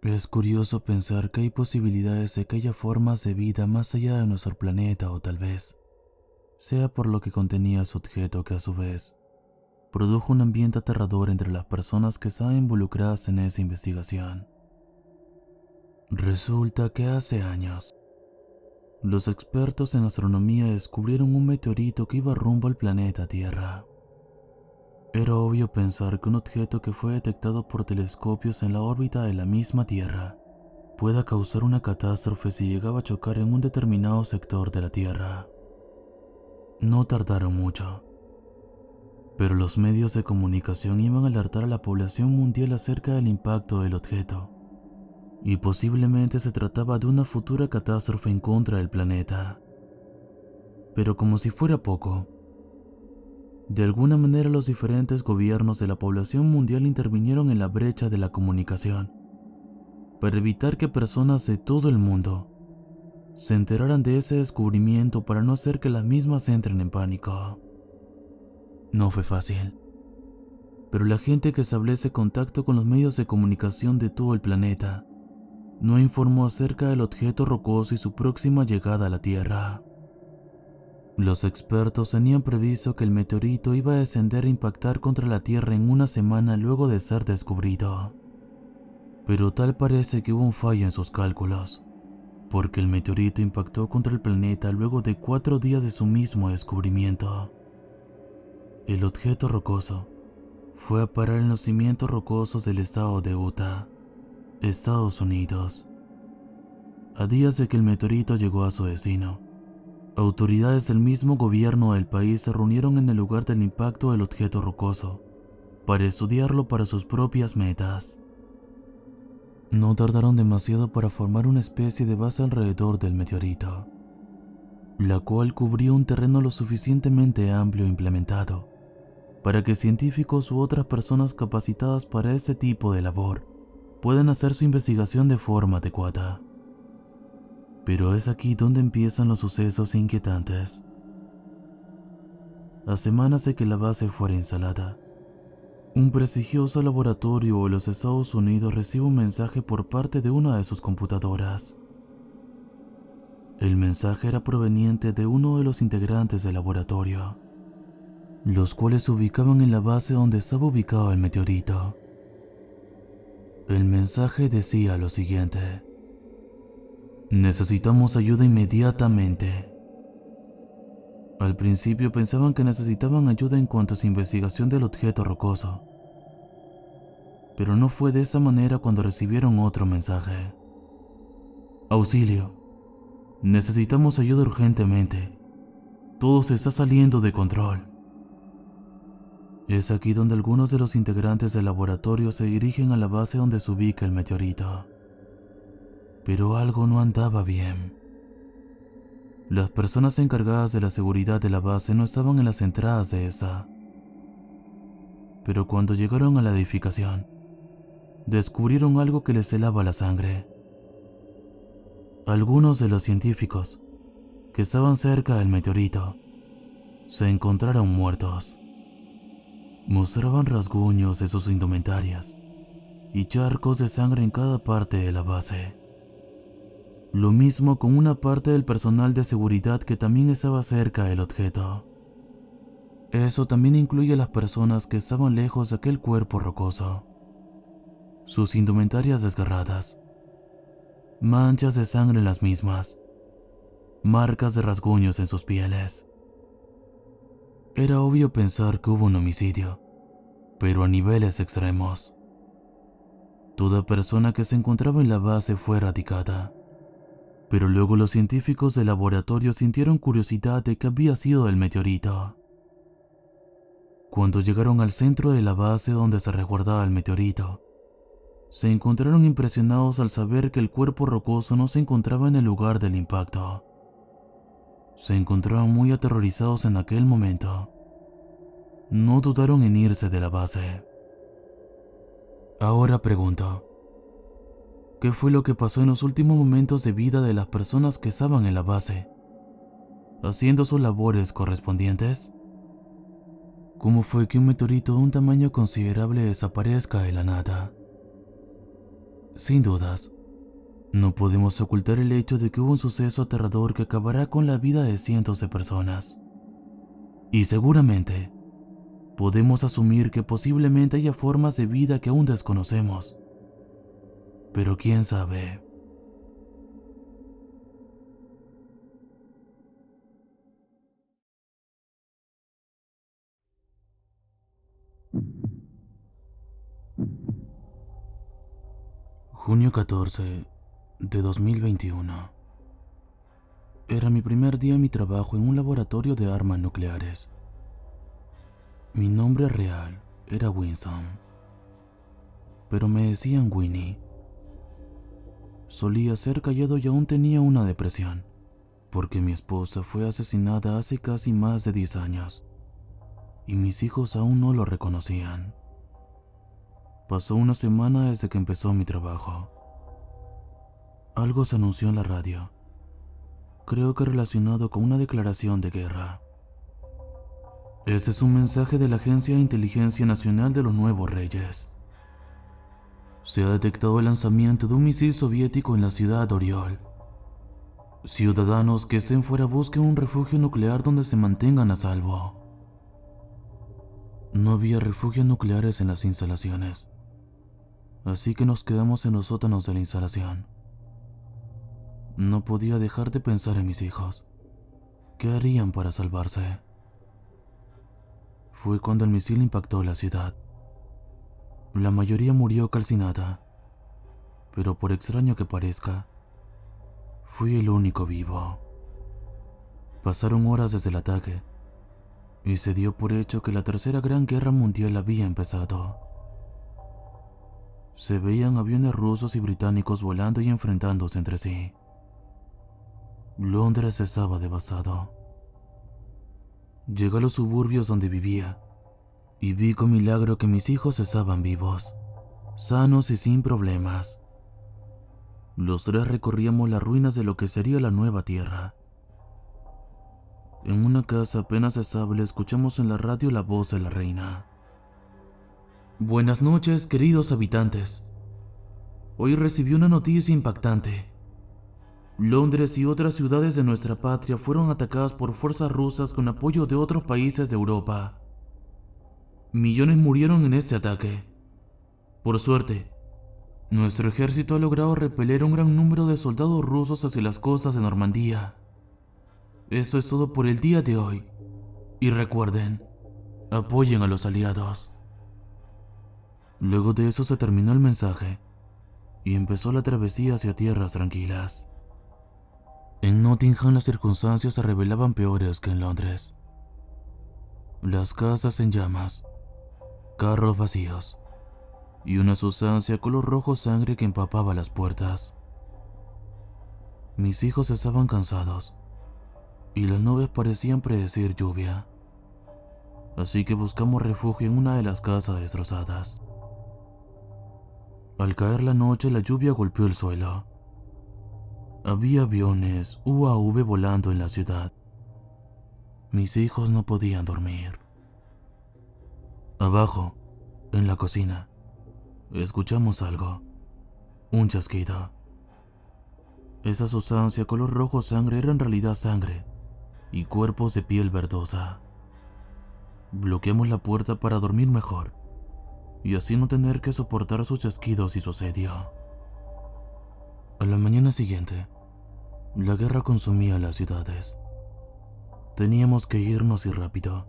Es curioso pensar que hay posibilidades de que haya formas de vida más allá de nuestro planeta, o tal vez sea por lo que contenía ese objeto, que a su vez produjo un ambiente aterrador entre las personas que estaban involucradas en esa investigación. Resulta que hace años, los expertos en astronomía descubrieron un meteorito que iba rumbo al planeta Tierra. Era obvio pensar que un objeto que fue detectado por telescopios en la órbita de la misma Tierra pueda causar una catástrofe si llegaba a chocar en un determinado sector de la Tierra. No tardaron mucho, pero los medios de comunicación iban a alertar a la población mundial acerca del impacto del objeto, y posiblemente se trataba de una futura catástrofe en contra del planeta. Pero como si fuera poco, de alguna manera los diferentes gobiernos de la población mundial intervinieron en la brecha de la comunicación para evitar que personas de todo el mundo se enteraran de ese descubrimiento, para no hacer que las mismas entren en pánico. No fue fácil, pero la gente que establece contacto con los medios de comunicación de todo el planeta no informó acerca del objeto rocoso y su próxima llegada a la Tierra. Los expertos tenían previsto que el meteorito iba a descender e impactar contra la Tierra en una semana luego de ser descubrido. Pero tal parece que hubo un fallo en sus cálculos, porque el meteorito impactó contra el planeta luego de 4 días de su mismo descubrimiento. El objeto rocoso fue a parar en los cimientos rocosos del estado de Utah, Estados Unidos. A días de que el meteorito llegó a su destino, autoridades del mismo gobierno del país se reunieron en el lugar del impacto del objeto rocoso para estudiarlo para sus propias metas. No tardaron demasiado para formar una especie de base alrededor del meteorito, la cual cubría un terreno lo suficientemente amplio e implementado para que científicos u otras personas capacitadas para este tipo de labor puedan hacer su investigación de forma adecuada. Pero es aquí donde empiezan los sucesos inquietantes. A semanas de que la base fuera instalada, un prestigioso laboratorio de los Estados Unidos recibe un mensaje por parte de una de sus computadoras. El mensaje era proveniente de uno de los integrantes del laboratorio, los cuales se ubicaban en la base donde estaba ubicado el meteorito. El mensaje decía lo siguiente: necesitamos ayuda inmediatamente. Al principio pensaban que necesitaban ayuda en cuanto a su investigación del objeto rocoso, pero no fue de esa manera cuando recibieron otro mensaje. Auxilio, necesitamos ayuda urgentemente. Todo se está saliendo de control. Es aquí donde algunos de los integrantes del laboratorio se dirigen a la base donde se ubica el meteorito. Pero algo no andaba bien. Las personas encargadas de la seguridad de la base no estaban en las entradas de esa. Pero cuando llegaron a la edificación, descubrieron algo que les helaba la sangre. Algunos de los científicos que estaban cerca del meteorito se encontraron muertos. Mostraban rasguños de sus indumentarias y charcos de sangre en cada parte de la base. Lo mismo con una parte del personal de seguridad que también estaba cerca del objeto. Eso también incluye a las personas que estaban lejos de aquel cuerpo rocoso. Sus indumentarias desgarradas, manchas de sangre en las mismas, marcas de rasguños en sus pieles. Era obvio pensar que hubo un homicidio, pero a niveles extremos. Toda persona que se encontraba en la base fue erradicada. Pero luego los científicos del laboratorio sintieron curiosidad de qué había sido el meteorito. Cuando llegaron al centro de la base donde se resguardaba el meteorito, se encontraron impresionados al saber que el cuerpo rocoso no se encontraba en el lugar del impacto. Se encontraban muy aterrorizados en aquel momento. No dudaron en irse de la base. Ahora pregunto, ¿qué fue lo que pasó en los últimos momentos de vida de las personas que estaban en la base, haciendo sus labores correspondientes? ¿Cómo fue que un meteorito de un tamaño considerable desaparezca de la nada? Sin dudas, no podemos ocultar el hecho de que hubo un suceso aterrador que acabará con la vida de cientos de personas. Y seguramente, podemos asumir que posiblemente haya formas de vida que aún desconocemos. Pero quién sabe. Junio 14 de 2021. Era mi primer día en mi trabajo en un laboratorio de armas nucleares. Mi nombre real era Winston, pero me decían Winnie. Solía ser callado y aún tenía una depresión, porque mi esposa fue asesinada hace casi más de 10 años, y mis hijos aún no lo reconocían. Pasó una semana desde que empezó mi trabajo. Algo se anunció en la radio, creo que relacionado con una declaración de guerra. Ese es un mensaje de la Agencia de Inteligencia Nacional de los Nuevos Reyes. Se ha detectado el lanzamiento de un misil soviético en la ciudad de Oriol. Ciudadanos que estén fuera busquen un refugio nuclear donde se mantengan a salvo. No había refugios nucleares en las instalaciones, así que nos quedamos en los sótanos de la instalación. No podía dejar de pensar en mis hijos. ¿Qué harían para salvarse? Fue cuando el misil impactó la ciudad. La mayoría murió calcinada, pero por extraño que parezca, fui el único vivo. Pasaron horas desde el ataque, y se dio por hecho que la Tercera Gran Guerra Mundial había empezado. Se veían aviones rusos y británicos volando y enfrentándose entre sí. Londres estaba devastado. Llegué a los suburbios donde vivía y vi con milagro que mis hijos estaban vivos, sanos y sin problemas. Los tres recorríamos las ruinas de lo que sería la nueva tierra. En una casa apenas estable escuchamos en la radio la voz de la reina. Buenas noches, queridos habitantes. Hoy recibí una noticia impactante. Londres y otras ciudades de nuestra patria fueron atacadas por fuerzas rusas con apoyo de otros países de Europa. Millones murieron en este ataque. Por suerte, nuestro ejército ha logrado repeler un gran número de soldados rusos hacia las costas de Normandía. Esto es todo por el día de hoy. Y recuerden, apoyen a los aliados. Luego de eso se terminó el mensaje y empezó la travesía hacia tierras tranquilas. En Nottingham las circunstancias se revelaban peores que en Londres. Las casas en llamas, carros vacíos y una sustancia color rojo sangre que empapaba las puertas. Mis hijos estaban cansados y las nubes parecían predecir lluvia, así que buscamos refugio en una de las casas destrozadas. Al caer la noche, la lluvia golpeó el suelo. Había aviones UAV volando en la ciudad. Mis hijos no podían dormir. Abajo, en la cocina, escuchamos algo. Un chasquido. Esa sustancia color rojo sangre era en realidad sangre y cuerpos de piel verdosa. Bloqueamos la puerta para dormir mejor y así no tener que soportar sus chasquidos y su asedio. A la mañana siguiente, la guerra consumía las ciudades. Teníamos que irnos y rápido,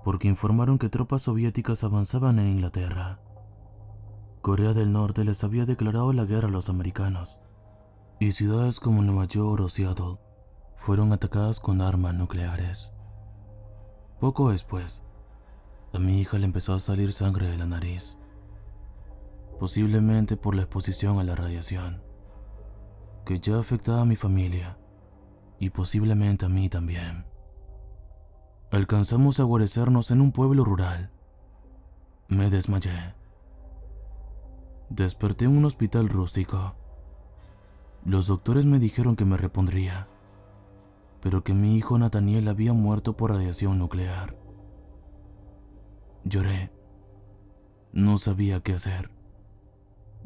porque informaron que tropas soviéticas avanzaban en Inglaterra. Corea del Norte les había declarado la guerra a los americanos, y ciudades como Nueva York o Seattle fueron atacadas con armas nucleares. Poco después, a mi hija le empezó a salir sangre de la nariz, posiblemente por la exposición a la radiación, que ya afectaba a mi familia y posiblemente a mí también. Alcanzamos a guarecernos en un pueblo rural. Me desmayé. Desperté en un hospital rústico. Los doctores me dijeron que me repondría, pero que mi hijo Nathaniel había muerto por radiación nuclear. Lloré. No sabía qué hacer.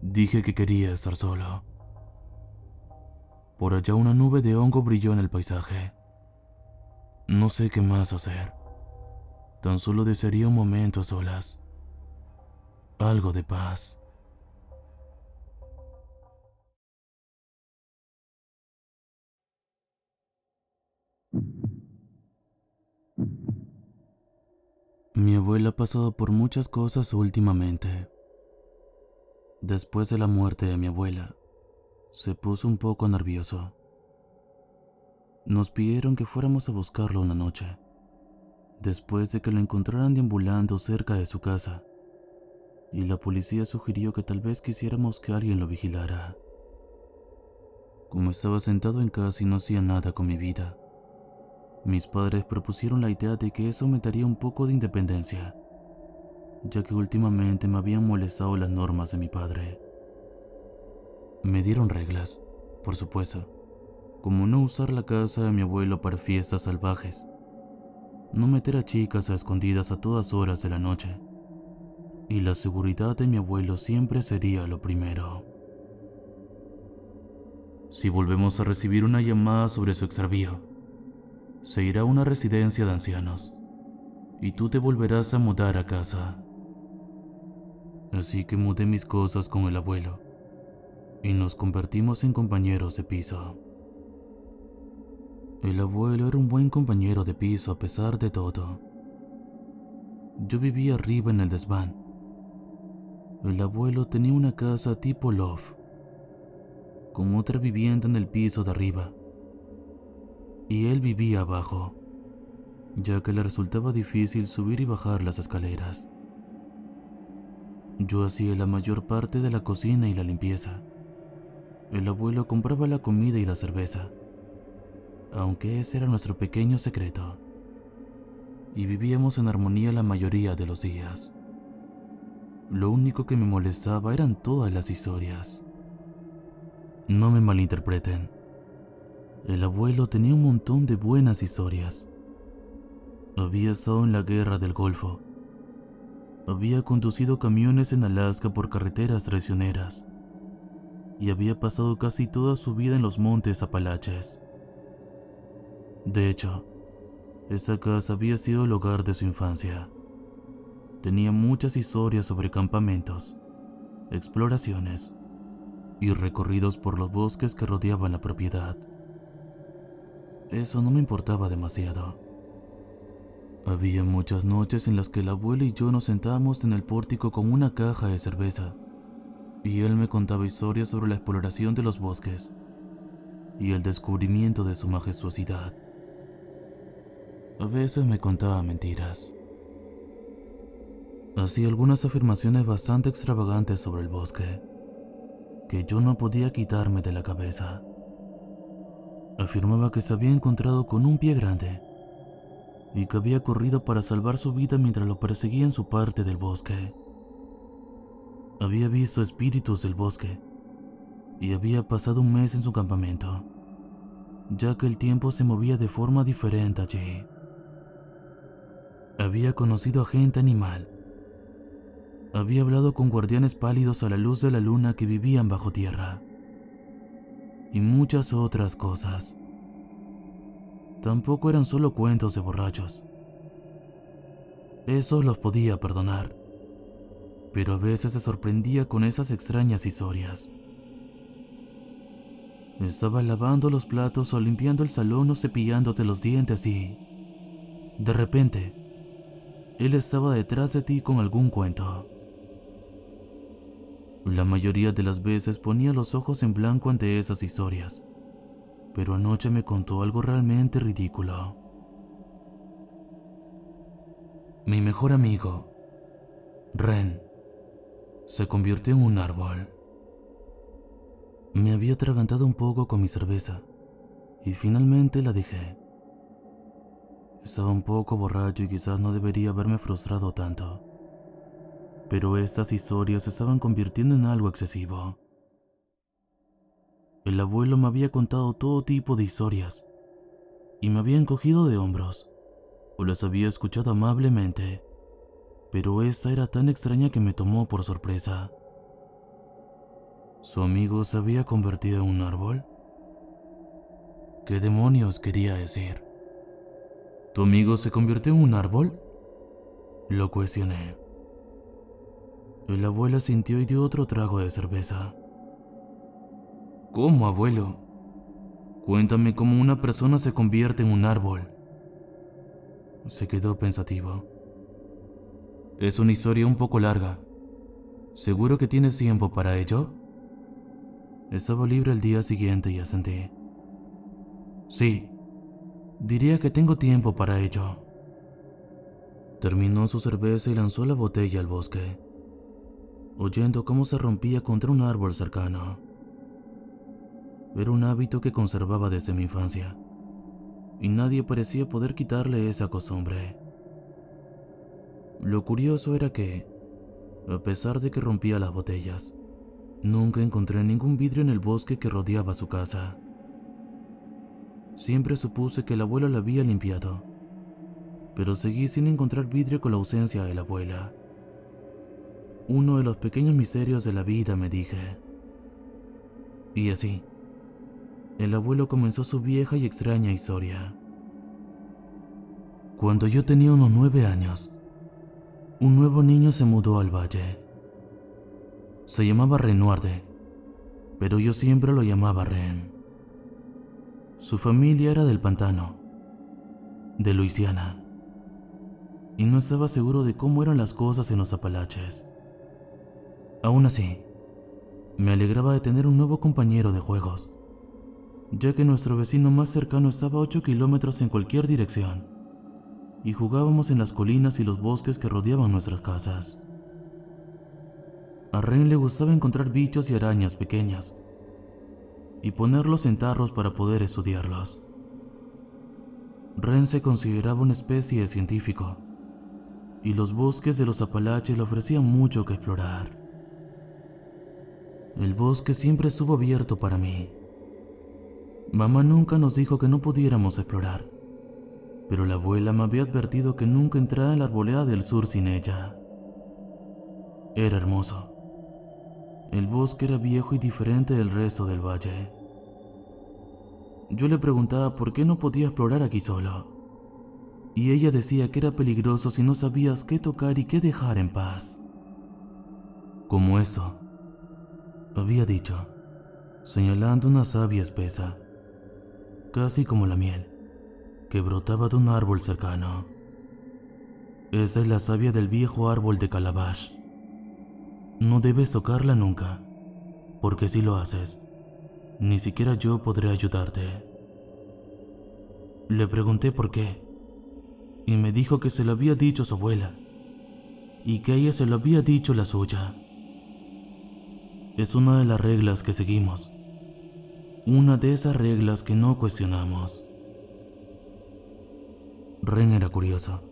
Dije que quería estar solo. Por allá una nube de hongo brilló en el paisaje. No sé qué más hacer. Tan solo desearía un momento a solas. Algo de paz. Mi abuela ha pasado por muchas cosas últimamente. Después de la muerte de mi abuela, se puso un poco nervioso. Nos pidieron que fuéramos a buscarlo una noche, después de que lo encontraran deambulando cerca de su casa, y la policía sugirió que tal vez quisiéramos que alguien lo vigilara. Como estaba sentado en casa y no hacía nada con mi vida, mis padres propusieron la idea de que eso me daría un poco de independencia, ya que últimamente me habían molestado las normas de mi padre. Me dieron reglas, por supuesto, como no usar la casa de mi abuelo para fiestas salvajes, no meter a chicas a escondidas a todas horas de la noche, y la seguridad de mi abuelo siempre sería lo primero. Si volvemos a recibir una llamada sobre su extravío, se irá a una residencia de ancianos, y tú te volverás a mudar a casa. Así que mudé mis cosas con el abuelo, y nos convertimos en compañeros de piso. El abuelo era un buen compañero de piso a pesar de todo. Yo vivía arriba en el desván. El abuelo tenía una casa tipo loft, con otra vivienda en el piso de arriba, y él vivía abajo, ya que le resultaba difícil subir y bajar las escaleras. Yo hacía la mayor parte de la cocina y la limpieza. El abuelo compraba la comida y la cerveza, aunque ese era nuestro pequeño secreto, y vivíamos en armonía la mayoría de los días. Lo único que me molestaba eran todas las historias. No me malinterpreten. El abuelo tenía un montón de buenas historias. Había estado en la guerra del Golfo. Había conducido camiones en Alaska por carreteras traicioneras. Y había pasado casi toda su vida en los montes Apalaches. De hecho, esa casa había sido el hogar de su infancia. Tenía muchas historias sobre campamentos, exploraciones y recorridos por los bosques que rodeaban la propiedad. Eso no me importaba demasiado. Había muchas noches en las que el abuelo y yo nos sentábamos en el pórtico con una caja de cerveza, y él me contaba historias sobre la exploración de los bosques y el descubrimiento de su majestuosidad. A veces me contaba mentiras. Hacía algunas afirmaciones bastante extravagantes sobre el bosque, que yo no podía quitarme de la cabeza. Afirmaba que se había encontrado con un pie grande y que había corrido para salvar su vida mientras lo perseguía en su parte del bosque. Había visto espíritus del bosque y había pasado un mes en su campamento, ya que el tiempo se movía de forma diferente allí. Había conocido a gente animal. Había hablado con guardianes pálidos a la luz de la luna que vivían bajo tierra. Y muchas otras cosas. Tampoco eran solo cuentos de borrachos. Esos los podía perdonar. Pero a veces se sorprendía con esas extrañas historias. Estabas lavando los platos o limpiando el salón o cepillándote los dientes y, de repente, él estaba detrás de ti con algún cuento. La mayoría de las veces ponía los ojos en blanco ante esas historias, pero anoche me contó algo realmente ridículo. Mi mejor amigo, Ren, se convirtió en un árbol. Me había atragantado un poco con mi cerveza y finalmente la dejé. Estaba un poco borracho y quizás no debería haberme frustrado tanto, pero estas historias se estaban convirtiendo en algo excesivo. El abuelo me había contado todo tipo de historias y me había encogido de hombros o las había escuchado amablemente, pero esta era tan extraña que me tomó por sorpresa. ¿Su amigo se había convertido en un árbol? ¿Qué demonios quería decir? ¿Tu amigo se convirtió en un árbol? Lo cuestioné. El abuelo sintió y dio otro trago de cerveza. ¿Cómo, abuelo? Cuéntame cómo una persona se convierte en un árbol. Se quedó pensativo. Es una historia un poco larga. ¿Seguro que tienes tiempo para ello? Estaba libre el día siguiente y asentí. Sí, diría que tengo tiempo para ello. Terminó su cerveza y lanzó la botella al bosque, oyendo cómo se rompía contra un árbol cercano. Era un hábito que conservaba desde mi infancia, y nadie parecía poder quitarle esa costumbre. Lo curioso era que, a pesar de que rompía las botellas, nunca encontré ningún vidrio en el bosque que rodeaba su casa. Siempre supuse que el abuelo la había limpiado, pero seguí sin encontrar vidrio con la ausencia de la abuela. Uno de los pequeños misterios de la vida, me dije. Y así, el abuelo comenzó su vieja y extraña historia. Cuando yo tenía unos 9 años, un nuevo niño se mudó al valle. Se llamaba Renuarde, pero yo siempre lo llamaba Ren. Su familia era del pantano, de Luisiana, y no estaba seguro de cómo eran las cosas en los Apalaches. Aún así, me alegraba de tener un nuevo compañero de juegos, ya que nuestro vecino más cercano estaba a 8 kilómetros en cualquier dirección, y jugábamos en las colinas y los bosques que rodeaban nuestras casas. A Ren le gustaba encontrar bichos y arañas pequeñas, y ponerlos en tarros para poder estudiarlos. Ren se consideraba una especie de científico, y los bosques de los Apalaches le ofrecían mucho que explorar. El bosque siempre estuvo abierto para mí. Mamá nunca nos dijo que no pudiéramos explorar, pero la abuela me había advertido que nunca entrara en la arboleda del sur sin ella. Era hermoso. El bosque era viejo y diferente del resto del valle. Yo le preguntaba por qué no podía explorar aquí solo, y ella decía que era peligroso si no sabías qué tocar y qué dejar en paz. Como eso, había dicho, señalando una savia espesa, casi como la miel, que brotaba de un árbol cercano. Esa es la savia del viejo árbol de Calabash. No debes tocarla nunca, porque si lo haces, ni siquiera yo podré ayudarte. Le pregunté por qué, y me dijo que se lo había dicho su abuela, y que a ella se lo había dicho la suya. Es una de las reglas que seguimos, una de esas reglas que no cuestionamos. Ren era curioso,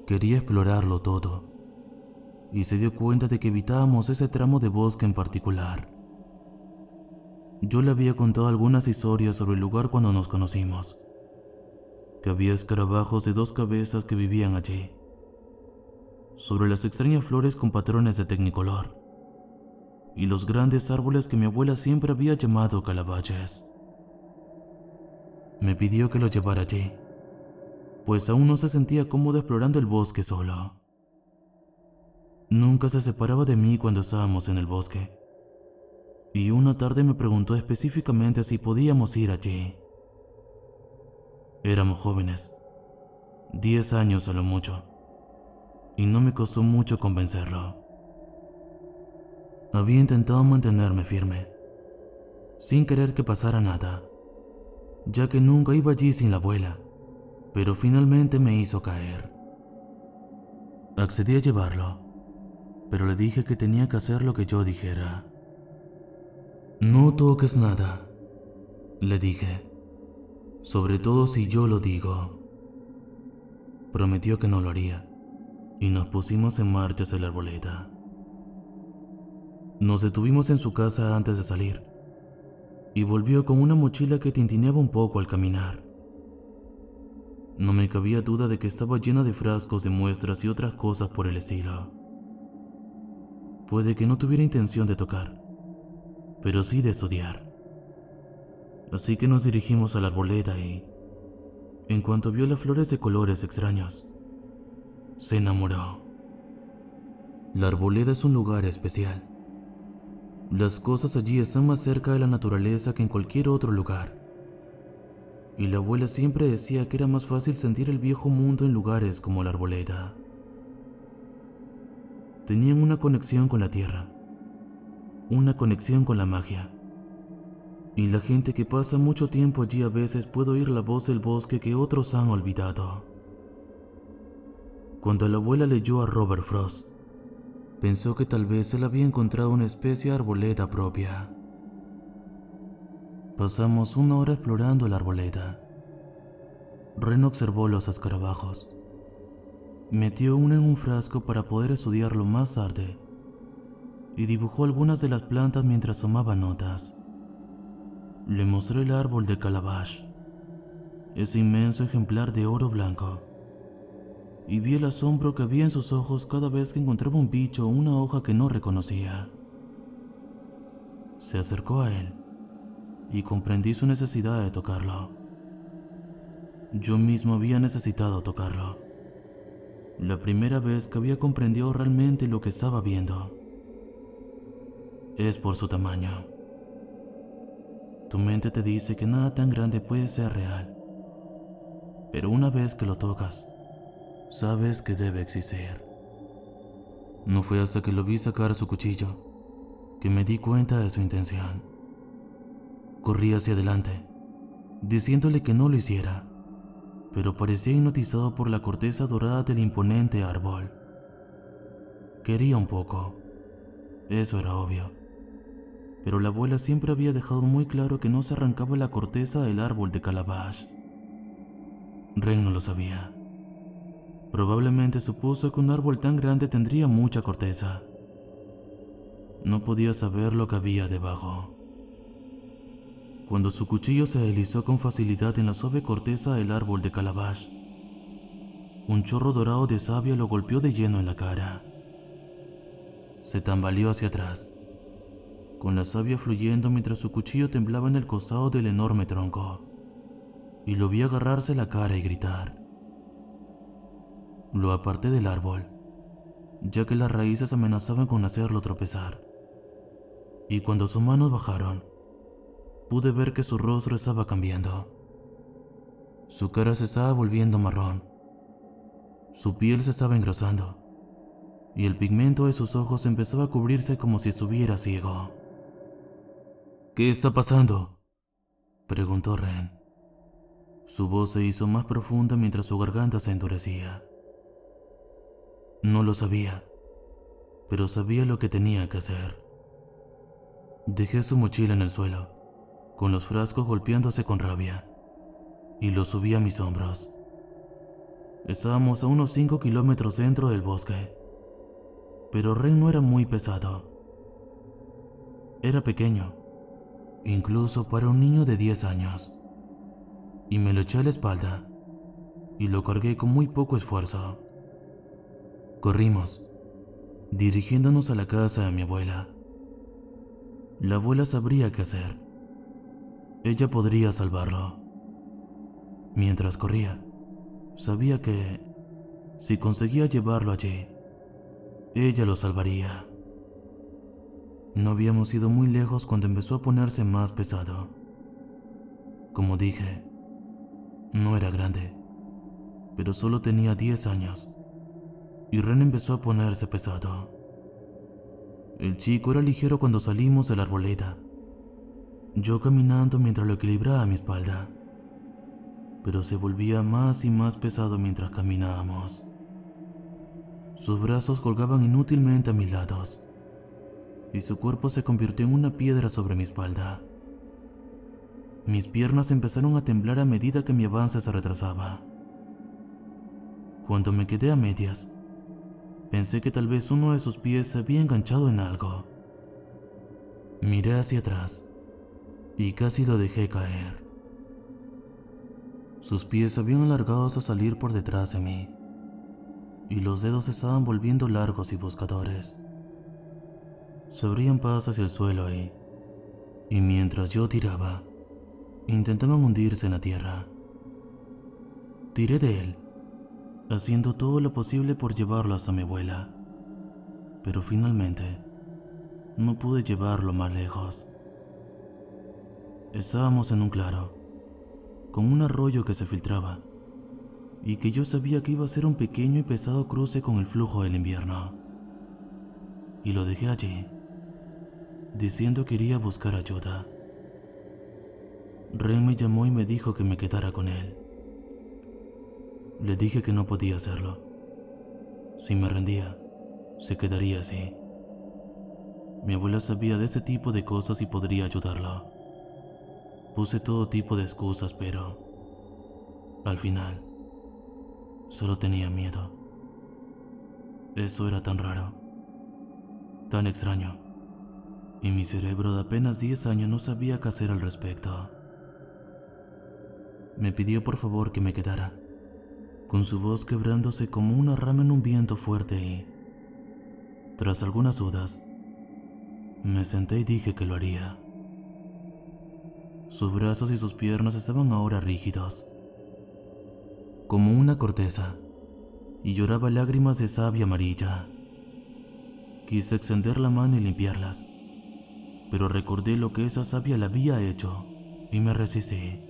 quería explorarlo todo, y se dio cuenta de que evitábamos ese tramo de bosque en particular. Yo le había contado algunas historias sobre el lugar cuando nos conocimos, que había escarabajos de 2 cabezas que vivían allí, sobre las extrañas flores con patrones de tecnicolor, y los grandes árboles que mi abuela siempre había llamado calabaches. Me pidió que lo llevara allí, pues aún no se sentía cómodo explorando el bosque solo. Nunca se separaba de mí cuando estábamos en el bosque, y una tarde me preguntó específicamente si podíamos ir allí. Éramos jóvenes, 10 años a lo mucho, y no me costó mucho convencerlo. Había intentado mantenerme firme, sin querer que pasara nada, ya que nunca iba allí sin la abuela, pero finalmente me hizo caer. Accedí a llevarlo, pero le dije que tenía que hacer lo que yo dijera. No toques nada, le dije, sobre todo si yo lo digo. Prometió que no lo haría, y nos pusimos en marcha hacia la arboleda. Nos detuvimos en su casa antes de salir, y volvió con una mochila que tintineaba un poco al caminar. No me cabía duda de que estaba llena de frascos de muestras y otras cosas por el estilo. Puede que no tuviera intención de tocar, pero sí de estudiar. Así que nos dirigimos a la arboleda y, en cuanto vio las flores de colores extraños, se enamoró. La arboleda es un lugar especial. Las cosas allí están más cerca de la naturaleza que en cualquier otro lugar. Y la abuela siempre decía que era más fácil sentir el viejo mundo en lugares como la arboleda. Tenían una conexión con la tierra, una conexión con la magia. Y la gente que pasa mucho tiempo allí a veces puede oír la voz del bosque que otros han olvidado. Cuando la abuela leyó a Robert Frost, pensó que tal vez él había encontrado una especie de arboleda propia. Pasamos una hora explorando la arboleda. Ren observó los escarabajos. Metió uno en un frasco para poder estudiarlo más tarde y dibujó algunas de las plantas mientras tomaba notas. Le mostré el árbol de calabash, ese inmenso ejemplar de oro blanco, y vi el asombro que había en sus ojos cada vez que encontraba un bicho o una hoja que no reconocía. Se acercó a él y comprendí su necesidad de tocarlo. Yo mismo había necesitado tocarlo. La primera vez que había comprendido realmente lo que estaba viendo. Es por su tamaño. Tu mente te dice que nada tan grande puede ser real, pero una vez que lo tocas, sabes que debe existir. No fue hasta que lo vi sacar su cuchillo que me di cuenta de su intención. Corrí hacia adelante, diciéndole que no lo hiciera, pero parecía hipnotizado por la corteza dorada del imponente árbol. Quería un poco, eso era obvio, pero la abuela siempre había dejado muy claro que no se arrancaba la corteza del árbol de calabash. Ren no lo sabía. Probablemente supuso que un árbol tan grande tendría mucha corteza. No podía saber lo que había debajo. Cuando su cuchillo se deslizó con facilidad en la suave corteza del árbol de calabash, un chorro dorado de savia lo golpeó de lleno en la cara. Se tambaleó hacia atrás, con la savia fluyendo mientras su cuchillo temblaba en el costado del enorme tronco, y lo vi agarrarse la cara y gritar. Lo aparté del árbol, ya que las raíces amenazaban con hacerlo tropezar, y cuando sus manos bajaron, pude ver que su rostro estaba cambiando. Su cara se estaba volviendo marrón, su piel se estaba engrosando, y el pigmento de sus ojos empezaba a cubrirse como si estuviera ciego. ¿Qué está pasando?, preguntó Ren. Su voz se hizo más profunda mientras su garganta se endurecía. No lo sabía, pero sabía lo que tenía que hacer. Dejé su mochila en el suelo, con los frascos golpeándose con rabia, y lo subí a mis hombros. Estábamos a unos 5 kilómetros dentro del bosque, pero Ren no era muy pesado. Era pequeño, incluso para un niño de 10 años, y me lo eché a la espalda y lo cargué con muy poco esfuerzo. Corrimos, dirigiéndonos a la casa de mi abuela. La abuela sabría qué hacer. Ella podría salvarlo. Mientras corría, sabía que, si conseguía llevarlo allí, ella lo salvaría. No habíamos ido muy lejos cuando empezó a ponerse más pesado. Como dije, no era grande, pero solo tenía 10 años, y Ren empezó a ponerse pesado. El chico era ligero cuando salimos de la arboleda, yo caminando mientras lo equilibraba a mi espalda, pero se volvía más y más pesado mientras caminábamos. Sus brazos colgaban inútilmente a mis lados, y su cuerpo se convirtió en una piedra sobre mi espalda. Mis piernas empezaron a temblar a medida que mi avance se retrasaba. Cuando me quedé a medias, pensé que tal vez uno de sus pies se había enganchado en algo. Miré hacia atrás y casi lo dejé caer. Sus pies se habían alargado hasta salir por detrás de mí, y los dedos se estaban volviendo largos y buscadores. Se abrían pasos hacia el suelo y, y mientras yo tiraba, intentaban hundirse en la tierra. Tiré de él, haciendo todo lo posible por llevarlo hasta mi abuela, pero finalmente no pude llevarlo más lejos. Estábamos en un claro, con un arroyo que se filtraba, y que yo sabía que iba a ser un pequeño y pesado cruce con el flujo del invierno. Y lo dejé allí, diciendo que iría a buscar ayuda. Ren me llamó y me dijo que me quedara con él. Le dije que no podía hacerlo. Si me rendía, se quedaría así. Mi abuela sabía de ese tipo de cosas y podría ayudarlo. Puse todo tipo de excusas, pero al final solo tenía miedo. Eso era tan raro, tan extraño, y mi cerebro de apenas 10 años no sabía qué hacer al respecto. Me pidió por favor que me quedara, con su voz quebrándose como una rama en un viento fuerte y, tras algunas dudas, me senté y dije que lo haría. Sus brazos y sus piernas estaban ahora rígidos, como una corteza, y lloraba lágrimas de savia amarilla. Quise extender la mano y limpiarlas, pero recordé lo que esa savia le había hecho y me resistí.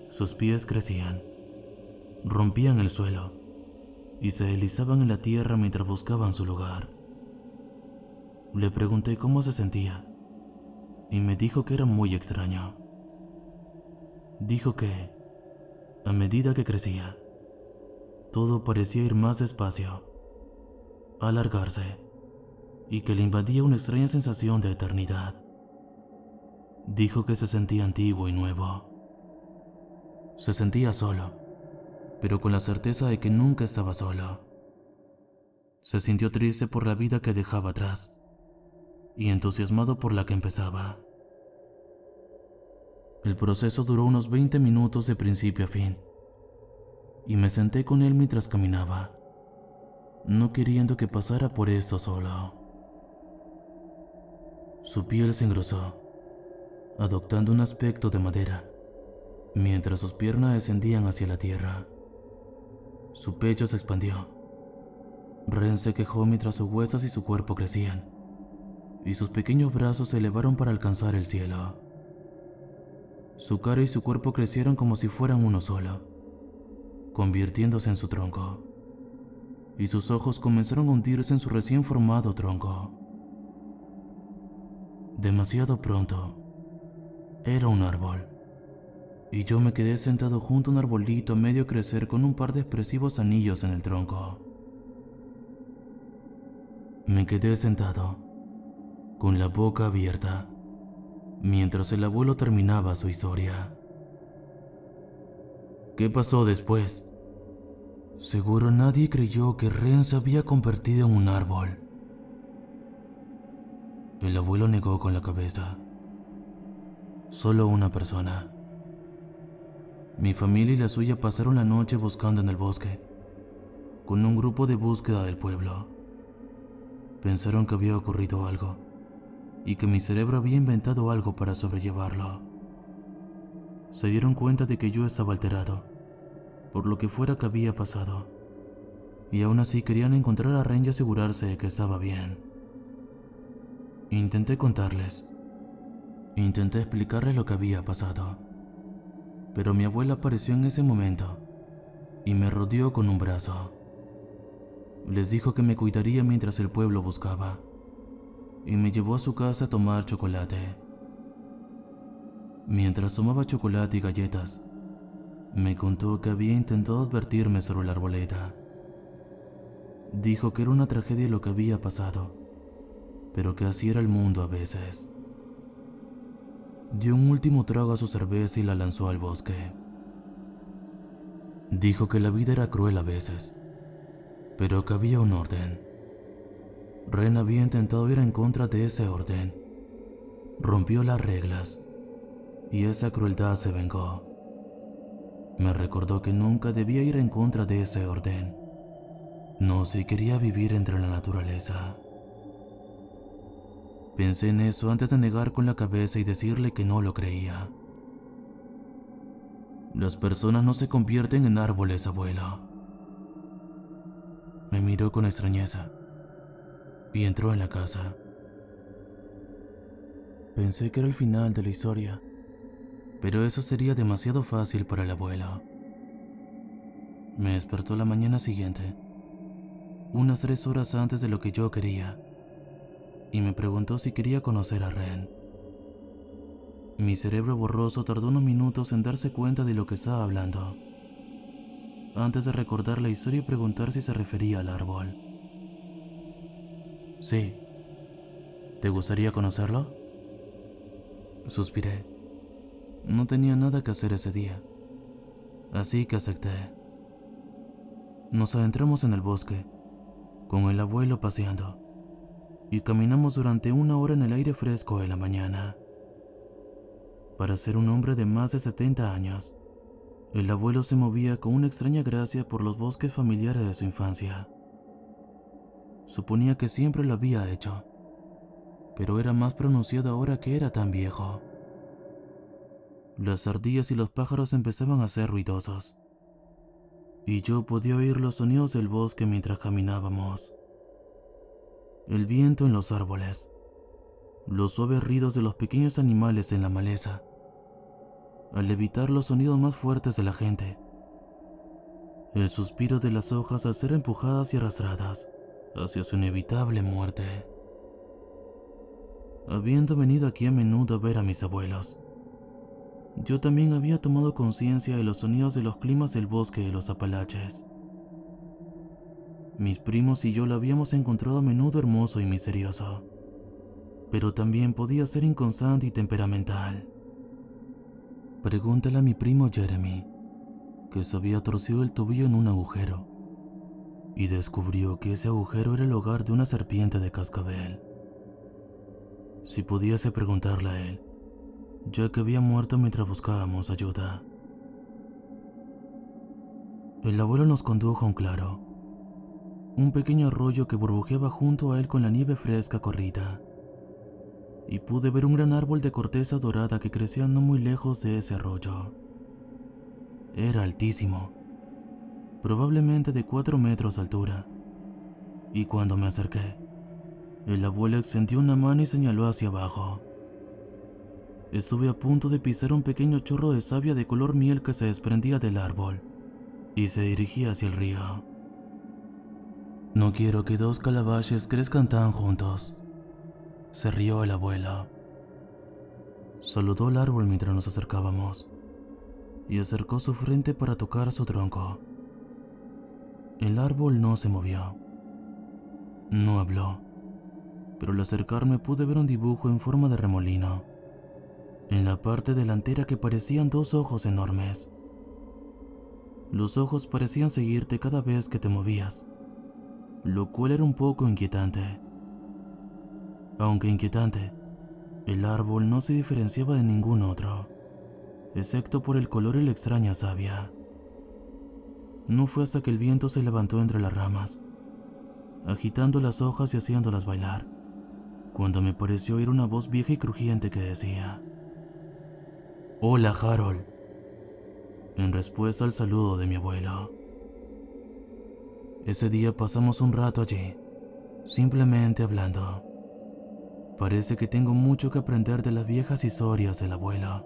Sus pies crecían, rompían el suelo y se deslizaban en la tierra mientras buscaban su lugar. Le pregunté cómo se sentía y me dijo que era muy extraño. Dijo que, a medida que crecía, todo parecía ir más despacio, alargarse, y que le invadía una extraña sensación de eternidad. Dijo que se sentía antiguo y nuevo. Se sentía solo, pero con la certeza de que nunca estaba solo. Se sintió triste por la vida que dejaba atrás y entusiasmado por la que empezaba. El proceso duró unos 20 minutos de principio a fin, y me senté con él mientras caminaba, no queriendo que pasara por eso solo. Su piel se engrosó, adoptando un aspecto de madera, mientras sus piernas descendían hacia la tierra. Su pecho se expandió. Ren se quejó mientras sus huesos y su cuerpo crecían, y sus pequeños brazos se elevaron para alcanzar el cielo. Su cara y su cuerpo crecieron como si fueran uno solo, convirtiéndose en su tronco, y sus ojos comenzaron a hundirse en su recién formado tronco. Demasiado pronto, era un árbol, y yo me quedé sentado junto a un arbolito a medio crecer con un par de expresivos anillos en el tronco. Me quedé sentado, con la boca abierta, mientras el abuelo terminaba su historia. ¿Qué pasó después? Seguro nadie creyó que Ren se había convertido en un árbol. El abuelo negó con la cabeza. Solo una persona. Mi familia y la suya pasaron la noche buscando en el bosque, con un grupo de búsqueda del pueblo. Pensaron que había ocurrido algo, y que mi cerebro había inventado algo para sobrellevarlo. Se dieron cuenta de que yo estaba alterado, por lo que fuera que había pasado, y aún así querían encontrar a Ren y asegurarse de que estaba bien. Intenté contarles, intenté explicarles lo que había pasado, pero mi abuela apareció en ese momento y me rodeó con un brazo. Les dijo que me cuidaría mientras el pueblo buscaba, y me llevó a su casa a tomar chocolate. Mientras tomaba chocolate y galletas, me contó que había intentado advertirme sobre la arboleda. Dijo que era una tragedia lo que había pasado, pero que así era el mundo a veces. Dio un último trago a su cerveza y la lanzó al bosque. Dijo que la vida era cruel a veces, pero que había un orden. Ren había intentado ir en contra de ese orden. Rompió las reglas, y esa crueldad se vengó. Me recordó que nunca debía ir en contra de ese orden. No si quería vivir entre la naturaleza. Pensé en eso antes de negar con la cabeza y decirle que no lo creía. Las personas no se convierten en árboles, abuela. Me miró con extrañeza y entró en la casa. Pensé que era el final de la historia, pero eso sería demasiado fácil para el abuelo. Me despertó la mañana siguiente, unas 3 horas antes de lo que yo quería, y me preguntó si quería conocer a Ren. Mi cerebro borroso tardó unos minutos en darse cuenta de lo que estaba hablando, antes de recordar la historia y preguntar si se refería al árbol. Sí. ¿Te gustaría conocerlo? Suspiré. No tenía nada que hacer ese día, así que acepté. Nos adentramos en el bosque, con el abuelo paseando, y caminamos durante 1 hora en el aire fresco de la mañana. Para ser un hombre de más de 70 años, el abuelo se movía con una extraña gracia por los bosques familiares de su infancia. Suponía que siempre lo había hecho, pero era más pronunciado ahora que era tan viejo. Las ardillas y los pájaros empezaban a ser ruidosos, y yo podía oír los sonidos del bosque mientras caminábamos. El viento en los árboles, los suaves ruidos de los pequeños animales en la maleza, al evitar los sonidos más fuertes de la gente, el suspiro de las hojas al ser empujadas y arrastradas hacia su inevitable muerte. Habiendo venido aquí a menudo a ver a mis abuelos, yo también había tomado conciencia de los sonidos de los climas del bosque de los Apalaches. Mis primos y yo lo habíamos encontrado a menudo hermoso y misterioso, pero también podía ser inconstante y temperamental. Pregúntale a mi primo Jeremy, que se había torcido el tobillo en un agujero, y descubrió que ese agujero era el hogar de una serpiente de cascabel. Si pudiese preguntarle a él, ya que había muerto mientras buscábamos ayuda. El abuelo nos condujo a un claro, un pequeño arroyo que burbujeaba junto a él con la nieve fresca corrida, y pude ver un gran árbol de corteza dorada que crecía no muy lejos de ese arroyo. Era altísimo, probablemente de 4 metros de altura, y cuando me acerqué, el abuelo extendió una mano y señaló hacia abajo. Estuve a punto de pisar un pequeño chorro de savia de color miel que se desprendía del árbol y se dirigía hacia el río. No quiero que 2 calabaches crezcan tan juntos, se rió el abuelo. Saludó al árbol mientras nos acercábamos y acercó su frente para tocar su tronco. El árbol no se movió. No habló, pero al acercarme pude ver un dibujo en forma de remolino en la parte delantera que parecían 2 ojos enormes. Los ojos parecían seguirte cada vez que te movías, lo cual era un poco inquietante. Aunque inquietante, el árbol no se diferenciaba de ningún otro, excepto por el color y la extraña savia. No fue hasta que el viento se levantó entre las ramas, agitando las hojas y haciéndolas bailar, cuando me pareció oír una voz vieja y crujiente que decía: «Hola, Harold», en respuesta al saludo de mi abuelo. Ese día pasamos un rato allí, simplemente hablando. Parece que tengo mucho que aprender de las viejas historias del abuelo.